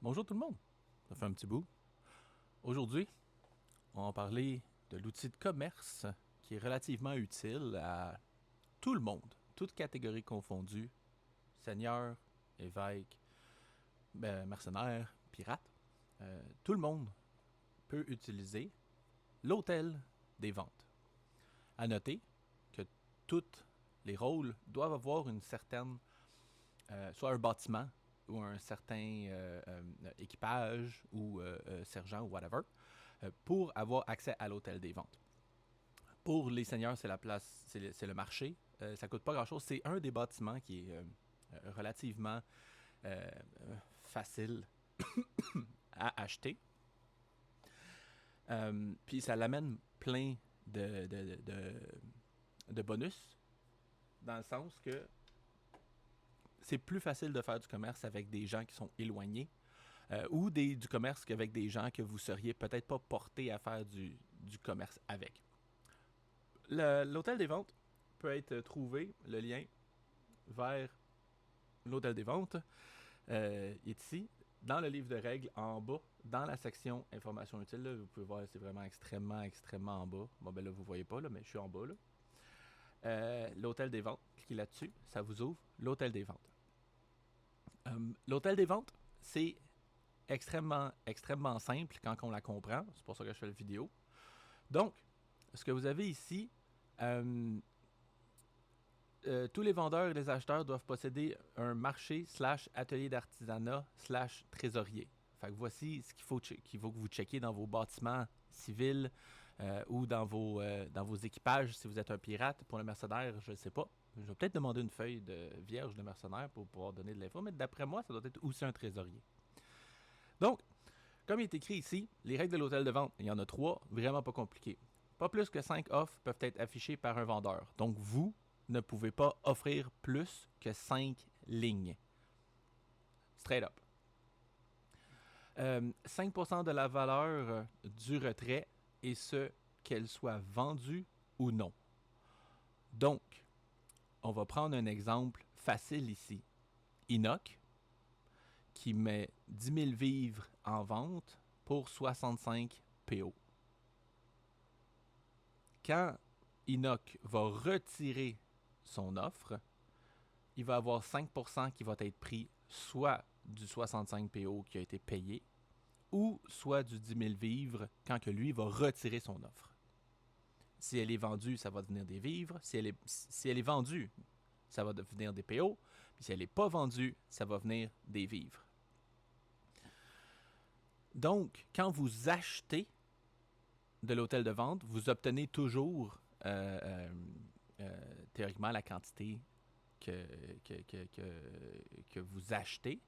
Bonjour tout le monde, ça fait un petit bout. Aujourd'hui, on va parler de l'outil de commerce qui est relativement utile à tout le monde, toutes catégories confondues, seigneurs, évêques, mercenaires, pirates. Tout le monde peut utiliser l'hôtel des ventes. À noter que tous les rôles doivent avoir une certaine, soit un bâtiment ou un certain équipage ou sergent ou whatever, pour avoir accès à l'hôtel des ventes. Pour les seigneurs, c'est la place, c'est le marché. Ça coûte pas grand-chose. C'est un des bâtiments qui est relativement facile à acheter. Puis ça l'amène plein de bonus, dans le sens que c'est plus facile de faire du commerce avec des gens qui sont éloignés ou du commerce qu'avec des gens que vous seriez peut-être pas portés à faire du commerce avec. L'hôtel des ventes peut être trouvé, le lien vers l'hôtel des ventes est ici, dans le livre de règles, en bas, dans la section informations utiles. Là, vous pouvez voir, c'est vraiment extrêmement en bas. Bon, ben là, vous voyez pas, là, mais je suis en bas. Là. L'hôtel des ventes, cliquez là-dessus, ça vous ouvre l'hôtel des ventes. L'hôtel des ventes, c'est extrêmement simple quand on la comprend. C'est pour ça que je fais la vidéo. Donc, ce que vous avez ici, tous les vendeurs et les acheteurs doivent posséder un marché / atelier d'artisanat / trésorier. Fait que voici ce qu'il faut que vous checkiez dans vos bâtiments civils ou dans vos équipages si vous êtes un pirate. Pour le mercenaire, je ne sais pas. Je vais peut-être demander une feuille de vierge de mercenaire pour pouvoir donner de l'info, mais d'après moi, ça doit être aussi un trésorier. Donc, comme il est écrit ici, les règles de l'hôtel de vente, il y en a 3, vraiment pas compliquées. Pas plus que 5 offres peuvent être affichées par un vendeur. Donc, vous ne pouvez pas offrir plus que 5 lignes. Straight up. 5% de la valeur du retrait, et ce, qu'elle soit vendue ou non. Donc, on va prendre un exemple facile ici. Inoc, qui met 10 000 vivres en vente pour 65 PO. Quand Inoc va retirer son offre, il va avoir 5% qui va être pris soit du 65 PO qui a été payé, ou soit du 10 000 vivres quand que lui va retirer son offre. Si elle est vendue, ça va devenir des vivres. Si elle est vendue, ça va devenir des PO. Puis si elle n'est pas vendue, ça va venir des vivres. Donc, quand vous achetez de l'hôtel de vente, vous obtenez toujours théoriquement la quantité que vous achetez.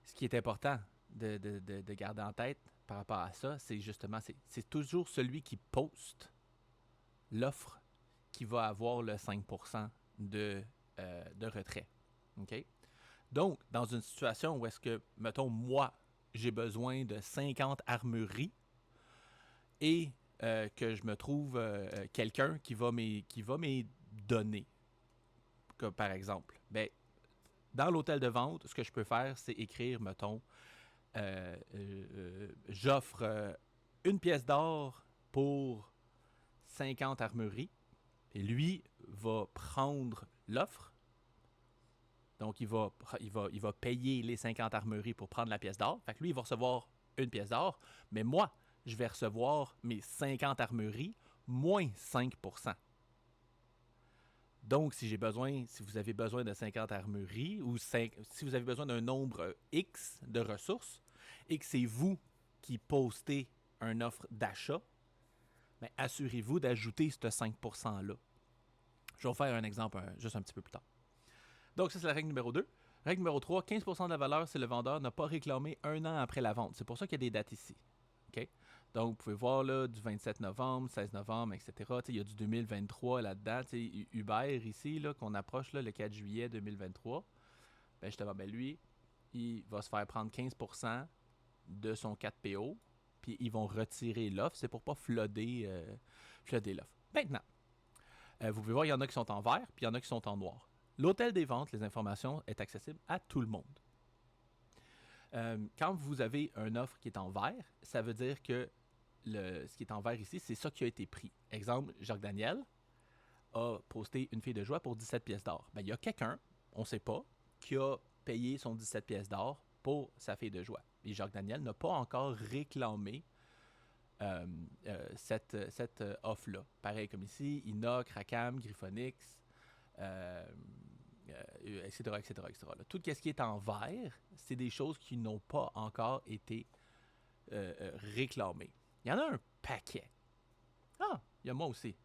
Ce qui est important de garder en tête par rapport à ça, c'est justement, c'est toujours celui qui poste l'offre qui va avoir le 5% de retrait. OK? Donc, dans une situation où est-ce que, mettons, moi, j'ai besoin de 50 armureries et que je me trouve quelqu'un qui va me donner, comme par exemple, ben, dans l'hôtel de vente, ce que je peux faire, c'est écrire, mettons, j'offre une pièce d'or pour 50 armureries. Et lui va prendre l'offre. Donc, il va payer les 50 armureries pour prendre la pièce d'or. Fait que lui, il va recevoir une pièce d'or. Mais moi, je vais recevoir mes 50 armureries moins 5%. Donc, si vous avez besoin de 50 armureries ou si vous avez besoin d'un nombre X de ressources et que c'est vous qui postez une offre d'achat, ben assurez-vous d'ajouter ce 5%-là. Je vais vous faire un exemple juste un petit peu plus tard. Donc, ça, c'est la règle numéro 2. Règle numéro 3, 15% de la valeur si le vendeur n'a pas réclamé un an après la vente. C'est pour ça qu'il y a des dates ici. Okay? Donc, vous pouvez voir là, du 27 novembre, 16 novembre, etc. Il y a du 2023 là-dedans. Uber ici, là, qu'on approche là, le 4 juillet 2023, ben justement, ben lui, il va se faire prendre 15% de son 4PO, puis ils vont retirer l'offre. C'est pour pas flooder l'offre. Maintenant, vous pouvez voir, il y en a qui sont en vert, puis il y en a qui sont en noir. L'hôtel des ventes, les informations, est accessible à tout le monde. Quand vous avez une offre qui est en vert, ça veut dire que ce qui est en vert ici, c'est ça qui a été pris. Exemple, Jacques Daniel a posté une fille de joie pour 17 pièces d'or. Ben, il y a quelqu'un, on ne sait pas, qui a payé son 17 pièces d'or pour sa fille de joie. Et Jacques Daniel n'a pas encore réclamé cette offre-là. Pareil comme ici, Inox, Racam, Griffonix, etc., etc., etc. Là. Tout ce qui est en vert, c'est des choses qui n'ont pas encore été réclamées. Il y en a un paquet. Ah, il y a moi aussi.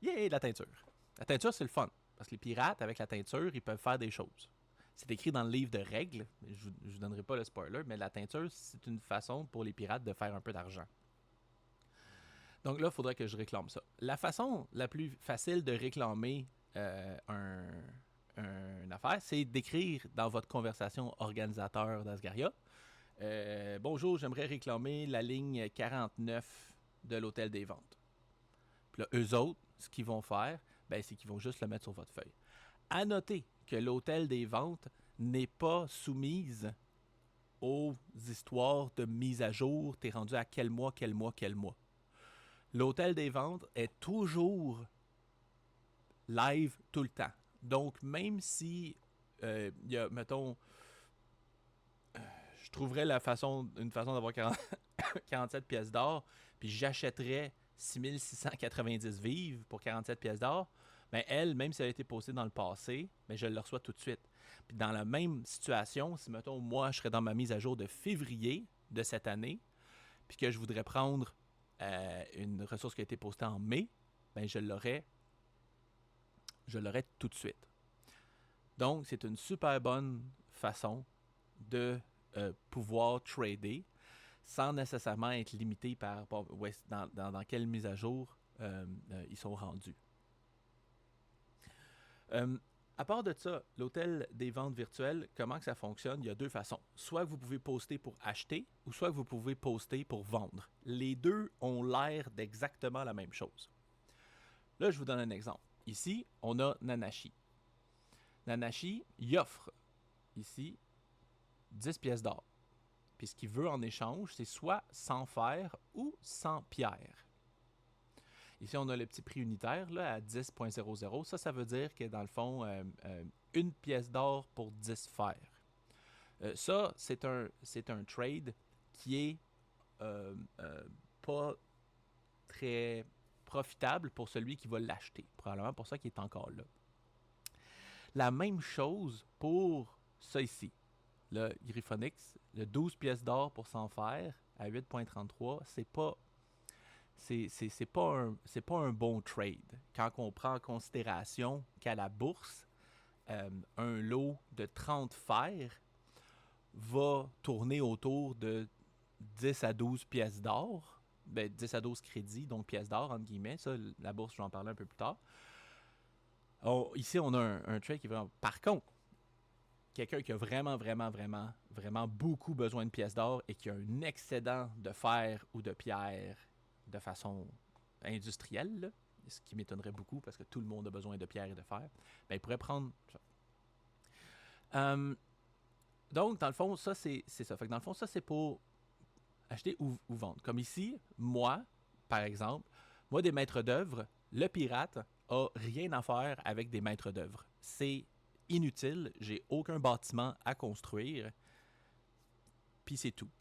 Yeah, la teinture. La teinture, c'est le fun. Parce que les pirates, avec la teinture, ils peuvent faire des choses. C'est écrit dans le livre de règles. Je ne vous donnerai pas le spoiler, mais la teinture, c'est une façon pour les pirates de faire un peu d'argent. Donc là, il faudrait que je réclame ça. La façon la plus facile de réclamer une affaire, c'est d'écrire dans votre conversation organisateur d'Asgaria. Bonjour, j'aimerais réclamer la ligne 49 de l'hôtel des ventes. Puis là, eux autres, ce qu'ils vont faire, ben, c'est qu'ils vont juste le mettre sur votre feuille. À noter que l'hôtel des ventes n'est pas soumise aux histoires de mise à jour. T'es rendu à quel mois, quel mois, quel mois. L'hôtel des ventes est toujours live tout le temps. Donc, même si, y a, mettons, je trouverais une façon d'avoir 47 pièces d'or, puis j'achèterais 6690 vivres pour 47 pièces d'or, ben elle, même si elle a été postée dans le passé, ben je le reçois tout de suite. Puis dans la même situation, si, mettons, moi, je serais dans ma mise à jour de février de cette année, puis que je voudrais prendre une ressource qui a été postée en mai, ben je l'aurais tout de suite. Donc, c'est une super bonne façon de pouvoir trader sans nécessairement être limité par dans quelle mise à jour ils sont rendus. À part de ça, l'hôtel des ventes virtuelles, comment que ça fonctionne? Il y a deux façons. Soit que vous pouvez poster pour acheter, ou soit que vous pouvez poster pour vendre. Les deux ont l'air d'exactement la même chose. Là, je vous donne un exemple. Ici, on a Nanashi. Nanashi, il offre ici 10 pièces d'or. Puis ce qu'il veut en échange, c'est soit 100 fer ou 100 pierres. Ici, on a le petit prix unitaire là, à 10,00. Ça veut dire que dans le fond, une pièce d'or pour 10 fer. Ça, c'est un trade qui est pas très profitable pour celui qui va l'acheter. Probablement pour ça qu'il est encore là. La même chose pour ça ici. Le Griffonix, le 12 pièces d'or pour 100 fer à 8,33, c'est pas un bon trade. Quand on prend en considération qu'à la bourse, un lot de 30 fer va tourner autour de 10 à 12 pièces d'or. Ben, 10 à 12 crédits, donc pièces d'or, entre guillemets. Ça, la bourse, je vais en parler un peu plus tard. Ici, on a un trade qui est vraiment... Par contre, quelqu'un qui a vraiment beaucoup besoin de pièces d'or et qui a un excédent de fer ou de pierre de façon industrielle, là, ce qui m'étonnerait beaucoup parce que tout le monde a besoin de pierre et de fer, ben, il pourrait prendre ça. Donc, dans le fond, ça, c'est ça. Fait que dans le fond, ça, c'est pour acheter ou vendre. Comme ici, moi, par exemple, moi, des maîtres d'œuvre, le pirate a rien à faire avec des maîtres d'œuvre. C'est inutile, j'ai aucun bâtiment à construire, puis c'est tout.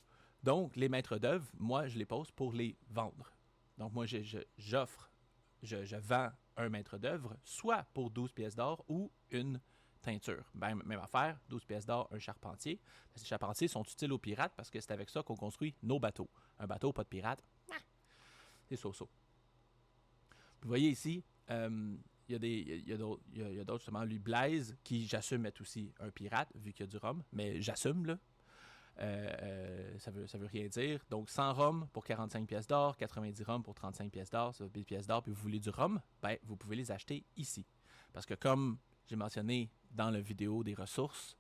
Donc, les maîtres d'œuvre, moi, je les pose pour les vendre. Donc, moi, je vends un maître d'œuvre, soit pour 12 pièces d'or ou une teinture. Ben, même affaire, 12 pièces d'or, un charpentier. Ces charpentiers sont utiles aux pirates parce que c'est avec ça qu'on construit nos bateaux. Un bateau, pas de pirate, c'est so-so. Vous voyez ici, il y a d'autres, justement, lui, Blaise, qui j'assume être aussi un pirate, vu qu'il y a du rhum, mais j'assume, là. Ça veut rien dire. Donc, 100 rhum pour 45 pièces d'or, 90 rhum pour 35 pièces d'or, ça fait 10 pièces d'or, puis vous voulez du rhum, ben, vous pouvez les acheter ici. Parce que comme j'ai mentionné dans la vidéo des ressources,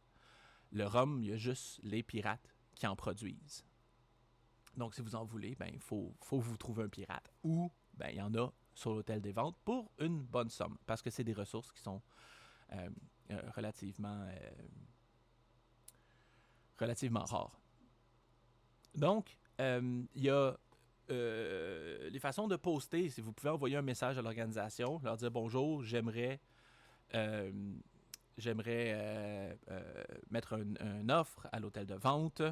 le rhum, il y a juste les pirates qui en produisent. Donc, si vous en voulez, ben, il faut vous trouver un pirate. Ou, ben, il y en a sur l'hôtel des ventes pour une bonne somme. Parce que c'est des ressources qui sont relativement relativement rare. Donc, il y a les façons de poster. Si vous pouvez envoyer un message à l'organisation, leur dire bonjour, j'aimerais mettre une offre à l'hôtel de vente.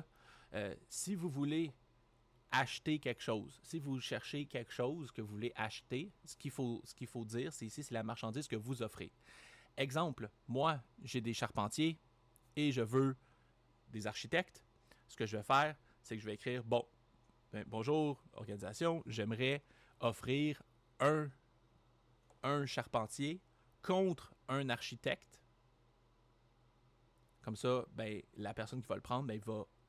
Si vous voulez acheter quelque chose, si vous cherchez quelque chose que vous voulez acheter, ce qu'il faut dire, c'est ici, c'est la marchandise que vous offrez. Exemple, moi, j'ai des charpentiers et je veux des architectes. Ce que je vais faire, c'est que je vais écrire, bonjour, organisation, j'aimerais offrir un charpentier contre un architecte. Comme ça, la personne qui va le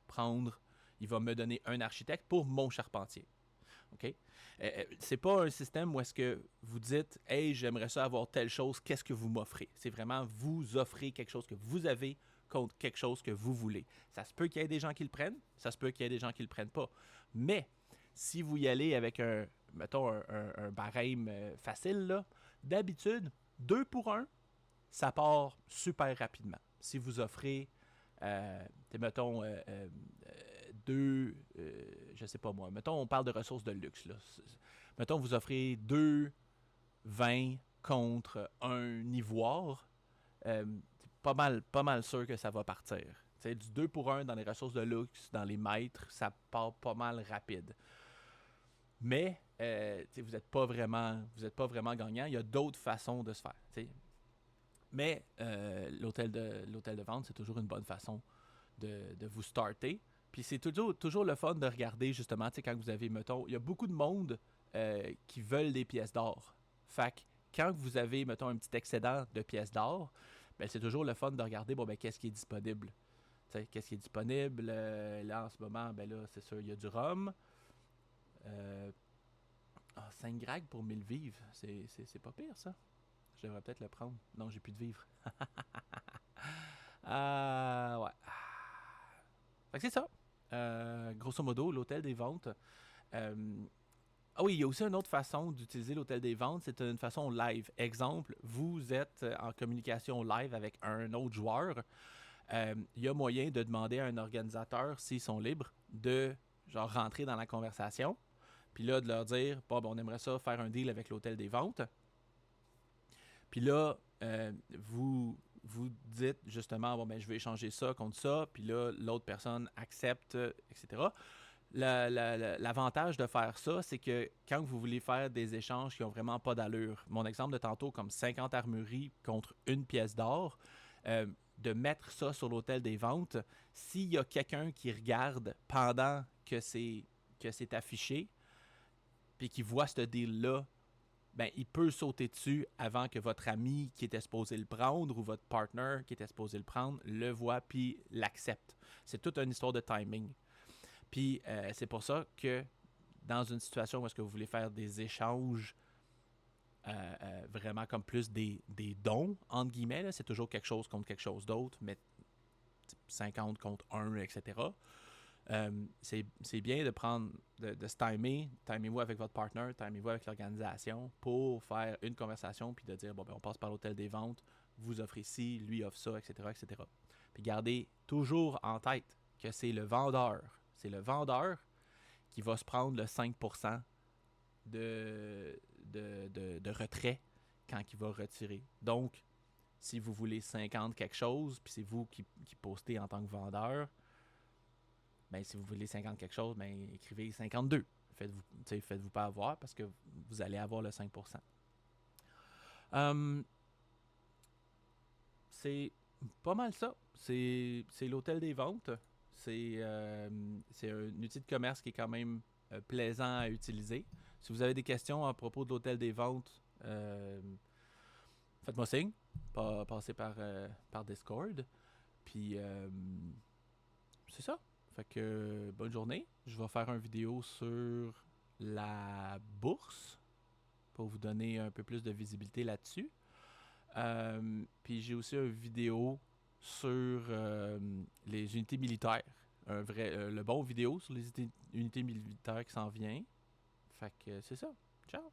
prendre, il va me donner un architecte pour mon charpentier. OK? C'est pas un système où est-ce que vous dites « Hey, j'aimerais ça avoir telle chose, qu'est-ce que vous m'offrez? » C'est vraiment vous offrez quelque chose que vous avez contre quelque chose que vous voulez. Ça se peut qu'il y ait des gens qui le prennent, ça se peut qu'il y ait des gens qui le prennent pas. Mais si vous y allez avec un barème facile, là, d'habitude, 2 pour 1, ça part super rapidement. Si vous offrez, je sais pas moi, mettons, on parle de ressources de luxe, là. Mettons, vous offrez 2 vins contre un ivoire, pas mal sûr que ça va partir. T'sais, du 2 pour 1 dans les ressources de luxe, dans les mètres, ça part pas mal rapide. Mais vous n'êtes pas vraiment gagnant. Il y a d'autres façons de se faire. T'sais. Mais l'hôtel de vente, c'est toujours une bonne façon de vous starter. Puis c'est toujours le fun de regarder, justement, quand vous avez, mettons, il y a beaucoup de monde qui veulent des pièces d'or. Fait que quand vous avez, mettons, un petit excédent de pièces d'or, c'est toujours le fun de regarder, qu'est-ce qui est disponible. Qu'est-ce qui est disponible. Là, en ce moment, là, c'est sûr, il y a du rhum. 5 grags pour 1000 vivres. C'est pas pire, ça. Je devrais peut-être le prendre. Non, j'ai plus de vivres. Ouais. Fait que c'est ça. Grosso modo, l'hôtel des ventes. Ah oui, il y a aussi une autre façon d'utiliser l'hôtel des ventes. C'est une façon live. Exemple, vous êtes en communication live avec un autre joueur. Il y a moyen de demander à un organisateur, s'ils sont libres, de rentrer dans la conversation. Puis là, de leur dire, on aimerait ça faire un deal avec l'hôtel des ventes. Puis là, vous dites justement, je vais échanger ça contre ça, puis là, l'autre personne accepte, etc. L'avantage de faire ça, c'est que quand vous voulez faire des échanges qui n'ont vraiment pas d'allure, mon exemple de tantôt, comme 50 armureries contre une pièce d'or, de mettre ça sur l'hôtel des ventes, s'il y a quelqu'un qui regarde pendant que c'est affiché, puis qui voit ce deal-là, il peut sauter dessus avant que votre ami qui était supposé le prendre ou votre partner qui était supposé le prendre le voit puis l'accepte. C'est toute une histoire de timing. Puis c'est pour ça que dans une situation où est-ce que vous voulez faire des échanges vraiment comme plus des dons, entre guillemets, là, c'est toujours quelque chose contre quelque chose d'autre, mais 50 contre 1, etc. C'est bien de prendre, de se timer. Timez-vous avec votre partner, timez-vous avec l'organisation pour faire une conversation puis de dire, on passe par l'hôtel des ventes, vous offrez ci, lui offre ça, etc., etc. Puis gardez toujours en tête que c'est le vendeur qui va se prendre le 5% de retrait quand il va retirer. Donc, si vous voulez 50 quelque chose, puis c'est vous qui postez en tant que vendeur, si vous voulez 50 quelque chose, écrivez 52. Faites-vous pas avoir parce que vous allez avoir le 5%. C'est pas mal ça. C'est l'hôtel des ventes. C'est un outil de commerce qui est quand même plaisant à utiliser. Si vous avez des questions à propos de l'hôtel des ventes, faites-moi signe. Passez par Discord. Puis c'est ça. Fait que bonne journée. Je vais faire une vidéo sur la bourse pour vous donner un peu plus de visibilité là-dessus. Puis j'ai aussi une vidéo sur les unités militaires. Le bon vidéo sur les unités militaires qui s'en vient. Fait que c'est ça. Ciao!